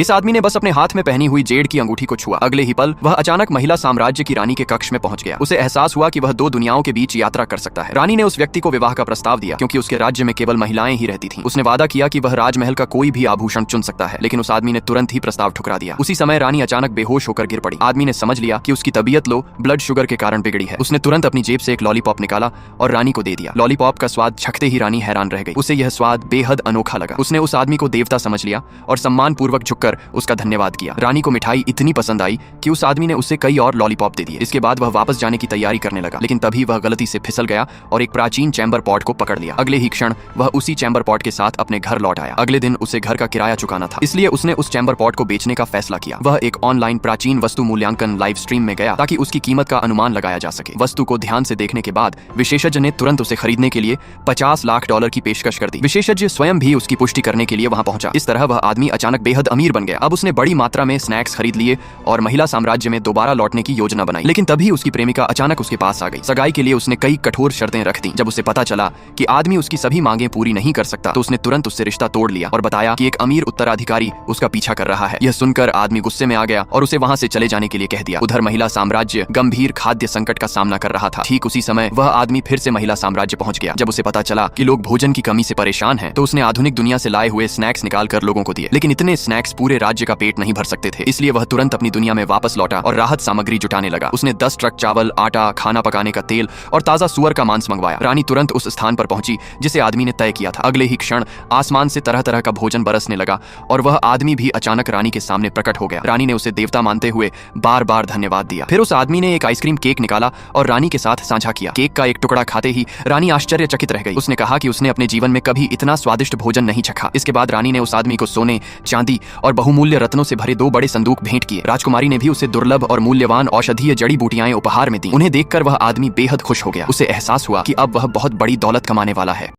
इस आदमी ने बस अपने हाथ में पहनी हुई जेड की अंगूठी को छुआ। अगले ही पल वह अचानक महिला साम्राज्य की रानी के कक्ष में पहुंच गया। उसे एहसास हुआ कि वह दो दुनियाओं के बीच यात्रा कर सकता है। रानी ने उस व्यक्ति को विवाह का प्रस्ताव दिया क्योंकि उसके राज्य में केवल महिलाएं ही रहती थीं। उसने वादा किया कि वह राजमहल का कोई भी आभूषण चुन सकता है, लेकिन उस आदमी ने तुरंत ही प्रस्ताव ठुकरा दिया। उसी समय रानी अचानक बेहोश होकर गिर पड़ी। आदमी ने समझ लिया कि उसकी तबीयत लो ब्लड शुगर के कारण बिगड़ी है। उसने तुरंत अपनी जेब से एक लॉलीपॉप निकाला और रानी को दे दिया। लॉलीपॉप का स्वाद चखते ही रानी हैरान रह गई। उसे यह स्वाद बेहद अनोखा लगा। उसने उस आदमी को देवता समझ लिया और सम्मान पूर्वक झुककर उसका धन्यवाद किया। रानी को मिठाई इतनी पसंद आई कि उस आदमी ने उसे कई और लॉलीपॉप दे दिए। इसके बाद वह वापस जाने की तैयारी करने लगा, लेकिन तभी वह गलती से फिसल गया और एक प्राचीन चैम्बर पॉट को पकड़ लिया। अगले ही क्षण वह उसी चैम्बर पॉट के साथ अपने घर लौट आया। अगले दिन उसे घर का किराया चुकाना था, इसलिए उसने उस चैम्बर पॉट को बेचने का फैसला किया। वह एक ऑनलाइन प्राचीन वस्तु मूल्यांकन लाइव स्ट्रीम में गया ताकि उसकी कीमत का अनुमान लगाया जा सके। वस्तु को ध्यान से देखने के बाद विशेषज्ञ ने तुरंत उसे खरीदने के लिए $50 लाख की पेशकश कर दी। विशेषज्ञ स्वयं भी उसकी पुष्टि करने के लिए वहां पहुंचा। इस तरह वह आदमी अचानक बेहद अमीर बन गया। अब उसने बड़ी मात्रा में स्नैक्स खरीद लिए और महिला साम्राज्य में दोबारा लौटने की योजना बनाई। लेकिन तभी उसकी प्रेमिका अचानक उसके पास आ गई। सगाई के लिए उसने कई कठोर शर्तें रख दी। जब उसे पता चला कि आदमी उसकी सभी मांगें पूरी नहीं कर सकता, तो उसने तुरंत उससे रिश्ता तोड़ लिया और बताया कि एक अमीर उत्तराधिकारी उसका पीछा कर रहा है। यह सुनकर आदमी गुस्से में आ गया और उसे वहां से चले जाने के लिए कह दिया। उधर महिला साम्राज्य गंभीर खाद्य संकट का सामना कर रहा था। ठीक उसी समय वह आदमी फिर से महिला साम्राज्य पहुंच गया। जब उसे पता चला कि लोग भोजन की कमी से परेशान हैं, तो उसने आधुनिक दुनिया से लाए हुए स्नैक्स निकालकर लोगों को दिए। लेकिन इतने स्नैक्स पूरे राज्य का पेट नहीं भर सकते थे, इसलिए वह तुरंत अपनी दुनिया में वापस लौटा और राहत सामग्री जुटाने लगा। उसने 10 ट्रक चावल, आटा, खाना पकाने का तेल और ताजा सुअर का मांस मंगवाया। रानी तुरंत उस स्थान पर पहुंची जिसे आदमी ने तय किया था। अगले ही क्षण आसमान से तरह तरह का भोजन बरसने लगा और वह आदमी भी अचानक रानी के सामने प्रकट हो गया। रानी ने उसे देवता मानते हुए बार बार धन्यवाद दिया। फिर उस आदमी ने एक आइसक्रीम केक निकाला और रानी के साथ साझा किया। केक का एक टुकड़ा खाते ही रानी आश्चर्यचकित रह गई। उसने कहा कि उसने अपने जीवन में कभी इतना स्वादिष्ट भोजन नहीं चखा। इसके बाद रानी ने उस आदमी को सोने, चांदी और बहुमूल्य रत्नों से भरे 2 बड़े संदूक भेंट किए। राजकुमारी ने भी उसे दुर्लभ और मूल्यवान औषधीय जड़ी बूटियां उपहार में दी। उन्हें देखकर वह आदमी बेहद खुश हो गया। उसे एहसास हुआ कि अब वह बहुत बड़ी दौलत कमाने वाला है।